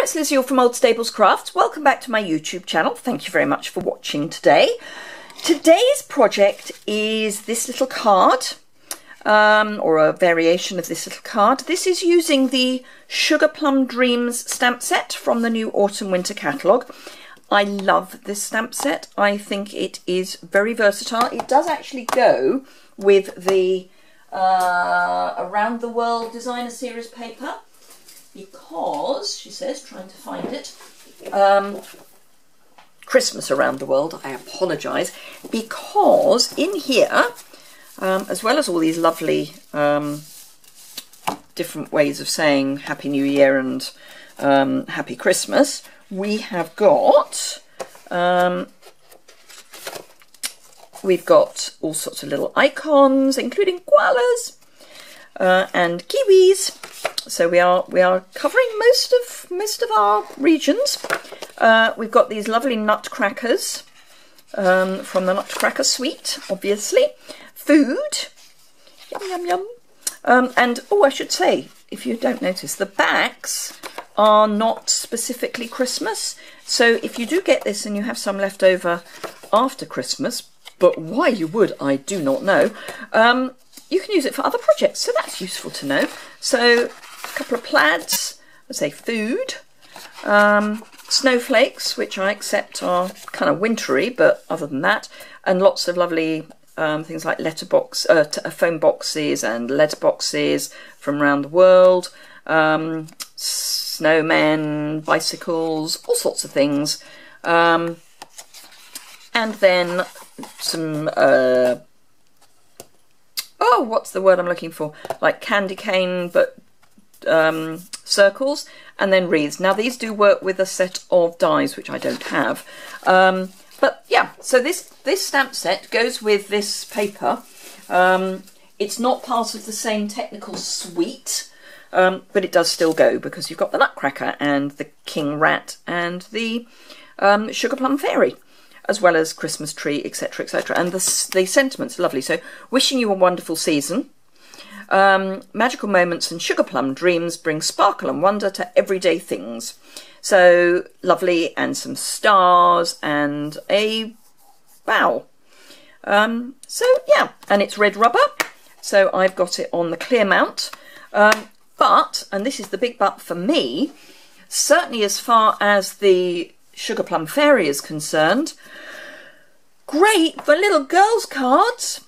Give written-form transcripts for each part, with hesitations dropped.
it's Liz Yuille from Old Stables Crafts. Welcome back to my YouTube channel. Thank you very much for watching today. Today's project is this little card, or a variation of this little card. This is using the Sugarplum Dreams stamp set from the new Autumn Winter catalogue. I love this stamp set. I think it is very versatile. It does actually go with the Around the World Designer Series paper, because, she says, trying to find it, Christmas Around the World, I apologise, because in here, as well as all these lovely different ways of saying Happy New Year and Happy Christmas, we have got, we've got all sorts of little icons, including koalas and kiwis. So we are covering most of our regions. We've got these lovely nutcrackers from the Nutcracker Suite, obviously. Food, yum yum yum. And oh, I should say, if you don't notice, the backs are not specifically Christmas. So if you do get this and you have some left over after Christmas, but why you would, I do not know, you can use it for other projects, so that's useful to know. So a couple of plaids, I say food, snowflakes, which I accept are kind of wintry, but other than that, and lots of lovely things like phone boxes and letter boxes from around the world, snowmen, bicycles, all sorts of things, and then some oh, what's the word I'm looking for? Like candy cane, but circles, and then wreaths. Now these do work with a set of dies, which I don't have. But yeah, so this stamp set goes with this paper. It's not part of the same technical suite, but it does still go, because you've got the Nutcracker and the King Rat and the Sugarplum Fairy, as well as Christmas Tree, etc, etc. And the sentiment's lovely. So, wishing you a wonderful season. Magical moments and Sugarplum dreams bring sparkle and wonder to everyday things. So, lovely, and some stars and a bow. So, yeah, and it's red rubber. So, I've got it on the clear mount. But, and this is the big but for me, certainly as far as the Sugarplum Fairy is concerned, great for little girls' cards.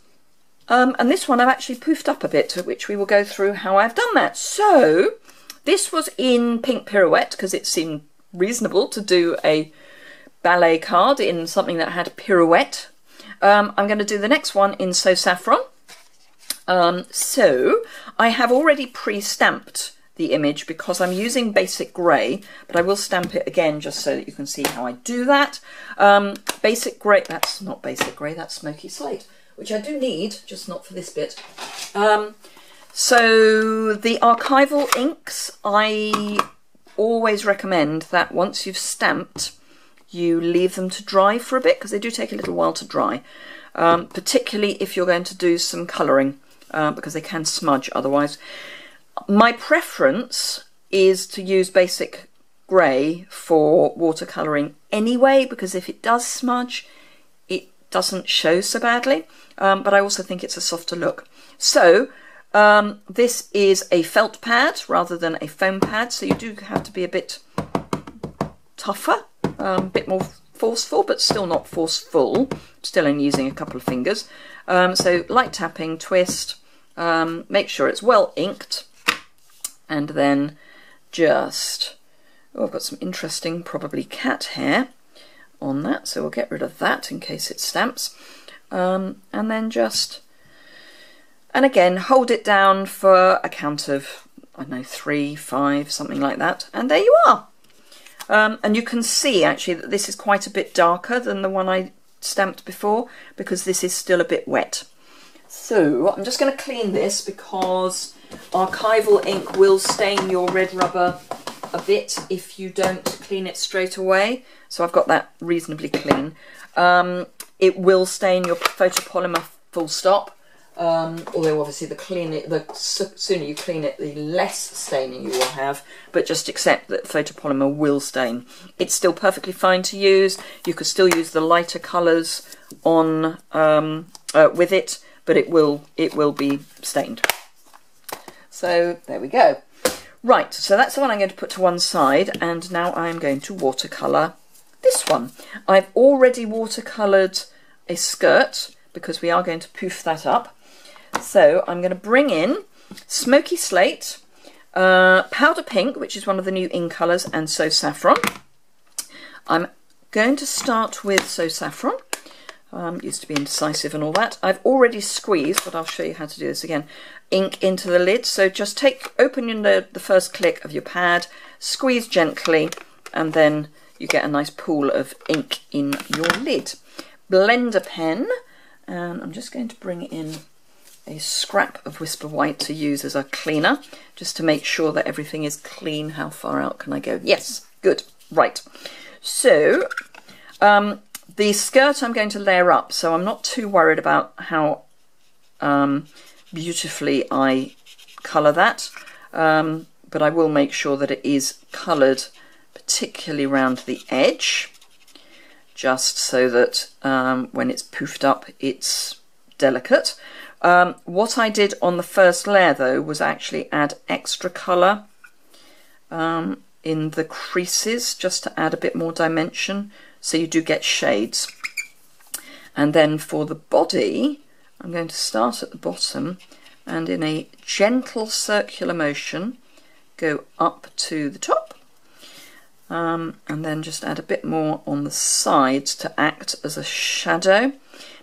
And this one I've actually poofed up a bit, which we will go through how I've done that. So this was in Pink Pirouette, because it seemed reasonable to do a ballet card in something that had a pirouette. I'm going to do the next one in So Saffron. So I have already pre-stamped the image because I'm using basic grey, but I will stamp it again just so that you can see how I do that. Basic grey, that's not basic grey, that's smoky slate, which I do need, just not for this bit. So the archival inks, I always recommend that once you've stamped, you leave them to dry for a bit, because they do take a little while to dry, particularly if you're going to do some colouring, because they can smudge otherwise. My preference is to use basic grey for watercolouring anyway, because if it does smudge, it doesn't show so badly, but I also think it's a softer look. So this is a felt pad rather than a foam pad, so you do have to be a bit tougher, a bit more forceful, but still not forceful, still only using a couple of fingers. So light tapping, twist, make sure it's well inked, and then just, oh, I've got some interesting, probably cat hair on that, so we'll get rid of that in case it stamps. And then just, and again, hold it down for a count of, I don't know, 3, 5, something like that, and there you are. And you can see actually that this is quite a bit darker than the one I stamped before, because this is still a bit wet. So I'm just going to clean this, because archival ink will stain your red rubber a bit if you don't clean it straight away. So I've got that reasonably clean. It will stain your photopolymer full stop. although obviously the sooner you clean it, the less staining you will have, but just accept that photopolymer will stain. It's still perfectly fine to use. You could still use the lighter colours on with it, but it will be stained. So there we go. Right, so that's the one I'm going to put to one side, and now I'm going to watercolour this one. I've already watercoloured a skirt because we are going to poof that up. So I'm going to bring in Smoky Slate, Powder Pink, which is one of the new in colours, and So Saffron. I'm going to start with So Saffron. Used to be indecisive and all that. I've already squeezed, but I'll show you how to do this again, ink into the lid. So just open the first click of your pad, squeeze gently, and then you get a nice pool of ink in your lid. Blender pen, and I'm just going to bring in a scrap of Whisper White to use as a cleaner, just to make sure that everything is clean. How far out can I go? Yes, good, right. So the skirt I'm going to layer up, so I'm not too worried about how beautifully I colour that, but I will make sure that it is coloured particularly around the edge, just so that when it's poofed up it's delicate. What I did on the first layer though was actually add extra colour in the creases, just to add a bit more dimension, so you do get shades. And then for the body, I'm going to start at the bottom and in a gentle circular motion go up to the top, and then just add a bit more on the sides to act as a shadow,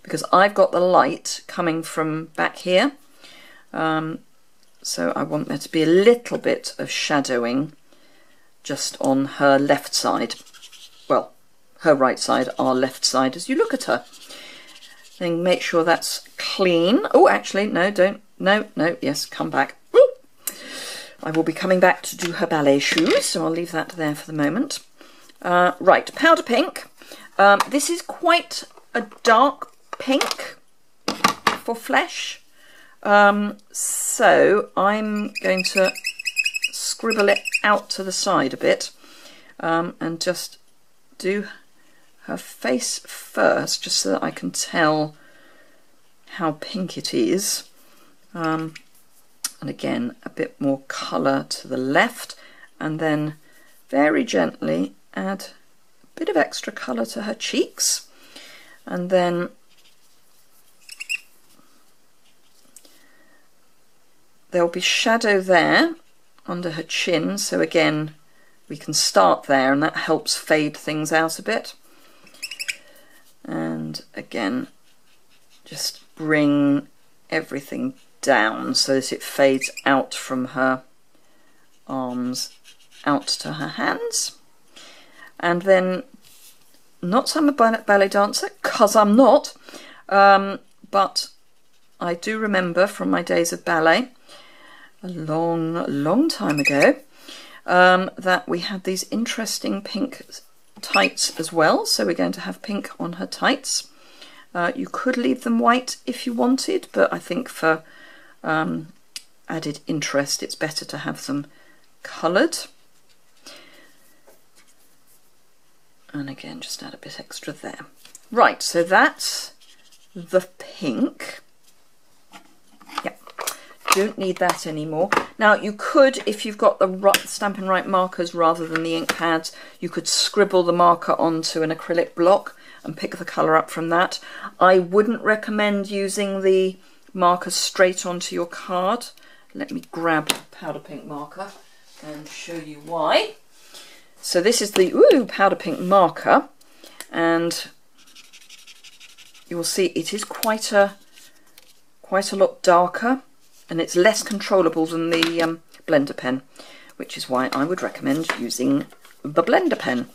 because I've got the light coming from back here, so I want there to be a little bit of shadowing just on her left side, well, her right side, our left side, as you look at her. Then make sure that's clean. Oh, actually, no, don't, no, yes, come back. Woo! I will be coming back to do her ballet shoes, so I'll leave that there for the moment. Right, powder pink. This is quite a dark pink for flesh, so I'm going to scribble it out to the side a bit, and just do her face first, just so that I can tell how pink it is, and again a bit more colour to the left, and then very gently add a bit of extra colour to her cheeks, and then there'll be shadow there under her chin, so again we can start there, and that helps fade things out a bit. And again, just bring everything down so that it fades out from her arms out to her hands. And then, not so I'm a ballet dancer, because I'm not, but I do remember from my days of ballet a long time ago that we had these interesting pink tights as well, so we're going to have pink on her tights. You could leave them white if you wanted, but I think for added interest it's better to have them coloured. And again, just add a bit extra there. Right, so that's the pink. Yep, don't need that anymore. Now you could, if you've got the Stampin' Right markers rather than the ink pads, you could scribble the marker onto an acrylic block and pick the colour up from that. I wouldn't recommend using the marker straight onto your card. Let me grab a powder pink marker and show you why. So this is the powder pink marker, and you will see it is quite a lot darker, and it's less controllable than the blender pen, which is why I would recommend using the blender pen.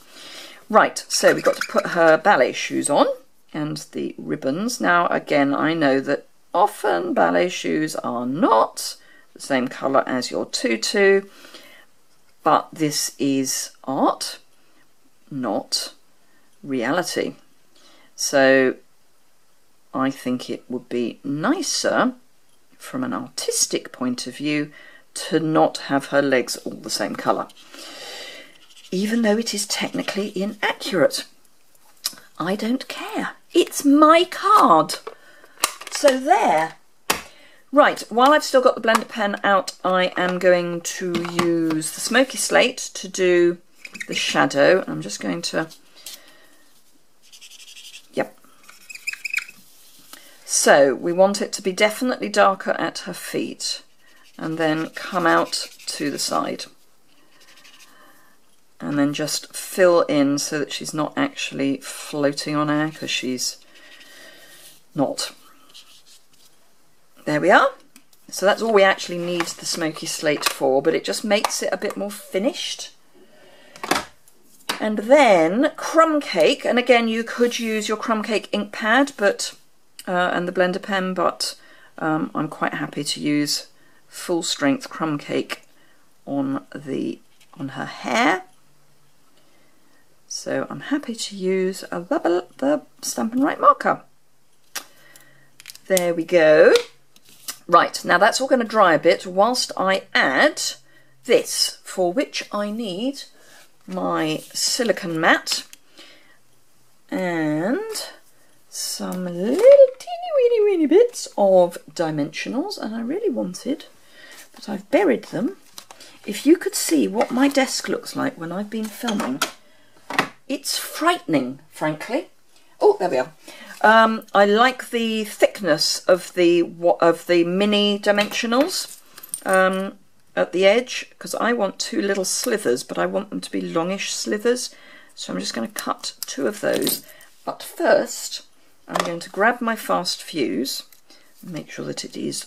Right, so we've got to put her ballet shoes on and the ribbons. Now again, I know that often ballet shoes are not the same colour as your tutu, but this is art, not reality. So I think it would be nicer from an artistic point of view, to not have her legs all the same colour, even though it is technically inaccurate. I don't care. It's my card. So there. Right, while I've still got the blender pen out, I am going to use the smoky slate to do the shadow. I'm just going to, yep. So we want it to be definitely darker at her feet and then come out to the side. And then just fill in so that she's not actually floating on air, because she's not. There we are. So that's all we actually need the smoky slate for, but it just makes it a bit more finished. And then Crumb Cake, and again you could use your Crumb Cake ink pad but and the blender pen, but I'm quite happy to use full strength Crumb Cake on her hair. So I'm happy to use the Stampin' Right marker. There we go. Right, now that's all going to dry a bit whilst I add this, for which I need my silicone mat and some little teeny weeny bits of dimensionals, and I really wanted, but I've buried them. If you could see what my desk looks like when I've been filming, it's frightening, frankly. Oh, there we are. I like the thickness of the mini dimensionals at the edge, because I want two little slithers, but I want them to be longish slithers. So I'm just going to cut two of those. But first, I'm going to grab my fast fuse and make sure that it is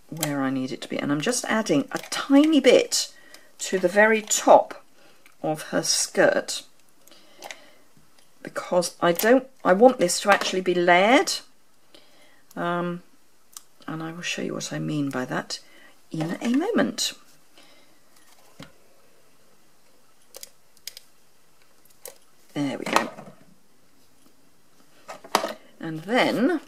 where I need it to be. And I'm just adding a tiny bit to the very top of her skirt, because I want this to actually be layered, and I will show you what I mean by that in a moment. There we go. And then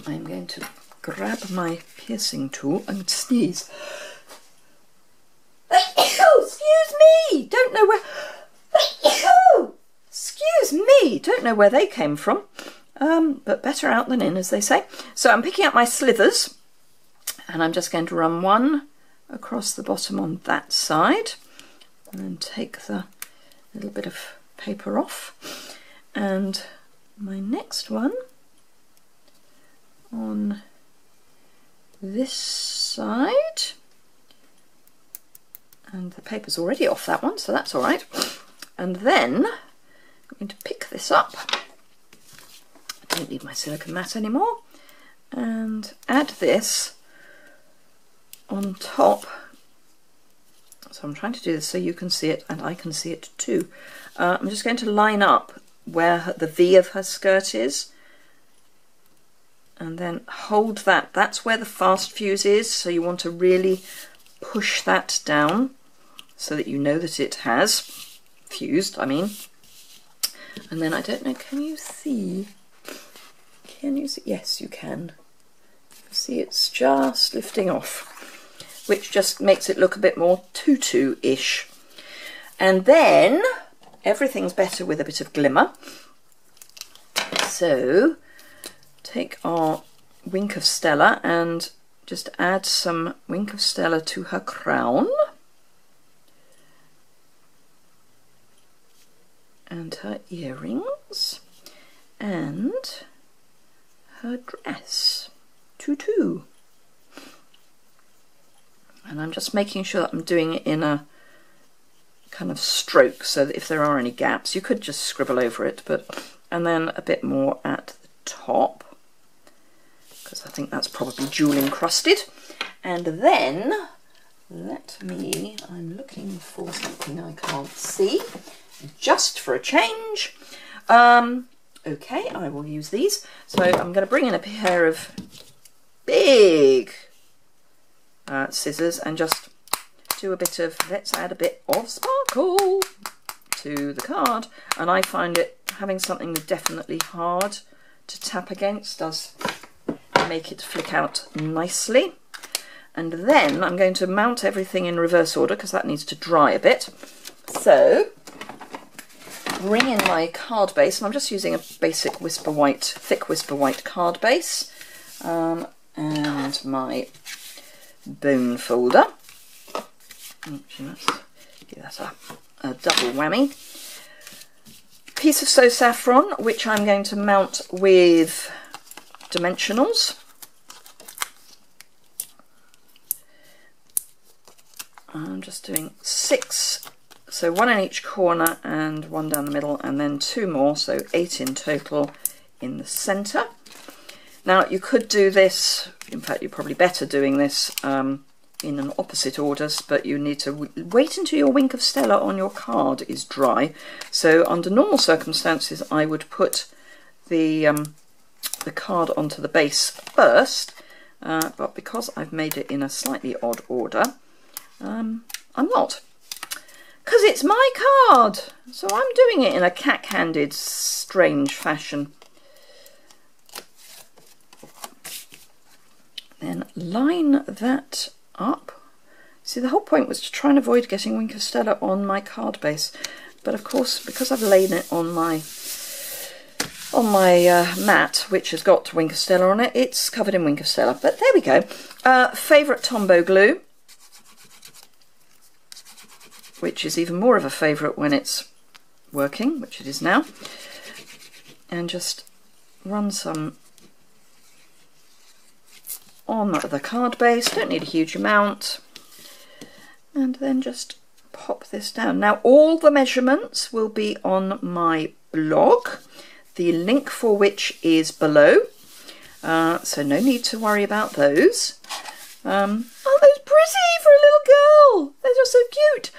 I'm going to grab my piercing tool and sneeze. Excuse me! Don't know where... Excuse me! Don't know where they came from. But better out than in, as they say. So I'm picking up my slithers, and I'm just going to run one across the bottom on that side, and then take the little bit of paper off. And my next one on this side. And the paper's already off that one, so that's all right. And then I'm going to pick this up. I don't need my silicone mat anymore. And add this on top. So I'm trying to do this so you can see it and I can see it too. I'm just going to line up where the V of her skirt is. And then hold that. That's where the fast fuse is, so you want to really push that down, so that you know that it has fused, I mean. And then I don't know, can you see? Can you see? Yes, you can. See, it's just lifting off, which just makes it look a bit more tutu-ish. And then everything's better with a bit of glimmer. So take our Wink of Stella and just add some Wink of Stella to her crown. And her earrings, and her dress, tutu. And I'm just making sure that I'm doing it in a kind of stroke, so that if there are any gaps, you could just scribble over it, but, and then a bit more at the top, because I think that's probably jewel encrusted. And then, I'm looking for something I can't see, just for a change. Okay, I will use these. So I'm going to bring in a pair of big scissors and just do a bit of, let's add a bit of sparkle to the card. And I find it, having something definitely hard to tap against does make it flick out nicely. And then I'm going to mount everything in reverse order because that needs to dry a bit. So bring in my card base, and I'm just using a basic Whisper White, thick Whisper White card base, and my bone folder. Let's give that a double whammy. Piece of So Saffron, which I'm going to mount with dimensionals. I'm just doing 6, so 1 in each corner and 1 down the middle, and then 2 more, so 8 in total in the centre. Now you could do this, in fact you're probably better doing this in an opposite orders, but you need to wait until your Wink of Stella on your card is dry. So under normal circumstances I would put the card onto the base first, but because I've made it in a slightly odd order, I'm not, because it's my card, so I'm doing it in a cack-handed strange fashion. Then line that up. See, the whole point was to try and avoid getting Wink of Stella on my card base, but of course because I've laid it on my mat, which has got Wink of Stella on it, it's covered in Wink of Stella. But there we go. Favourite Tombow glue, which is even more of a favourite when it's working, which it is now, and just run some on the card base. Don't need a huge amount, and then just pop this down. Now all the measurements will be on my blog, the link for which is below, so no need to worry about those. Oh, those pretty for a little girl, they're just so cute.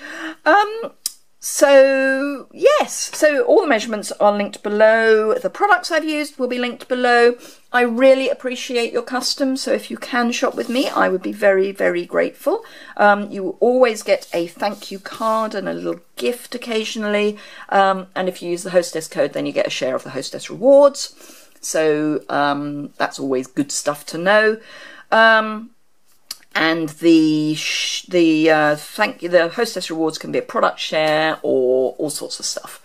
So yes, so all the measurements are linked below. The products I've used will be linked below. I really appreciate your custom, so if you can shop with me, I would be very, very grateful. You will always get a thank you card and a little gift occasionally, and if you use the Hostess Code, then you get a share of the Hostess rewards, so that's always good stuff to know. And the Hostess rewards can be a product share or all sorts of stuff.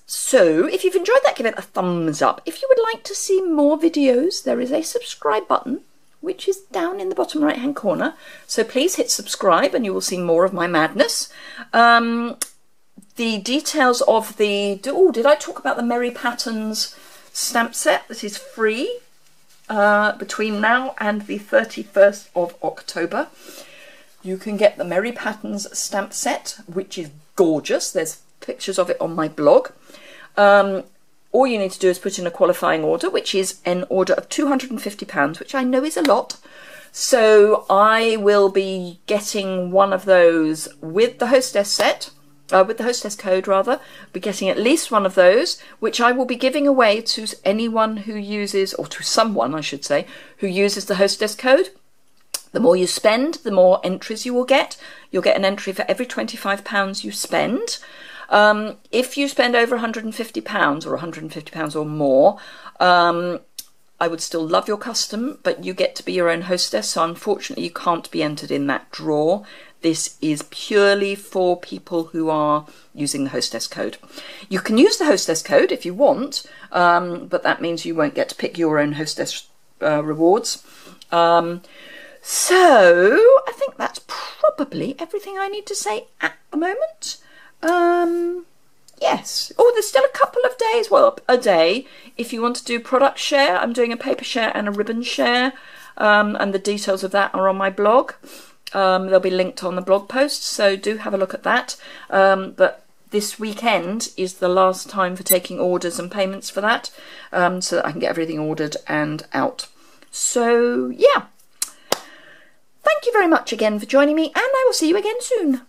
So if you've enjoyed that, give it a thumbs up. If you would like to see more videos, there is a subscribe button, which is down in the bottom right hand corner. So please hit subscribe and you will see more of my madness. The details of the, did I talk about the Merry Patterns stamp set that is free? Between now and the 31st of October, you can get the Merry Patterns stamp set, which is gorgeous. There's pictures of it on my blog. All you need to do is put in a qualifying order, which is an order of £250, which I know is a lot. So I will be getting one of those with the Hostess set. With the Hostess Code rather, be getting at least one of those, which I will be giving away to anyone who uses, or to someone I should say, who uses the Hostess Code. The more you spend, the more entries you will get. You'll get an entry for every £25 you spend. If you spend over £150 or £150 or more, I would still love your custom, but you get to be your own hostess, so unfortunately you can't be entered in that draw. This is purely for people who are using the Hostess Code. You can use the Hostess Code if you want, but that means you won't get to pick your own Hostess rewards. So I think that's probably everything I need to say at the moment. Yes. Oh, there's still a couple of days, well, a day. If you want to do product share, I'm doing a paper share and a ribbon share, and the details of that are on my blog. They'll be linked on the blog post, so do have a look at that. But this weekend is the last time for taking orders and payments for that, so that I can get everything ordered and out. So, yeah. Thank you very much again for joining me, and I will see you again soon.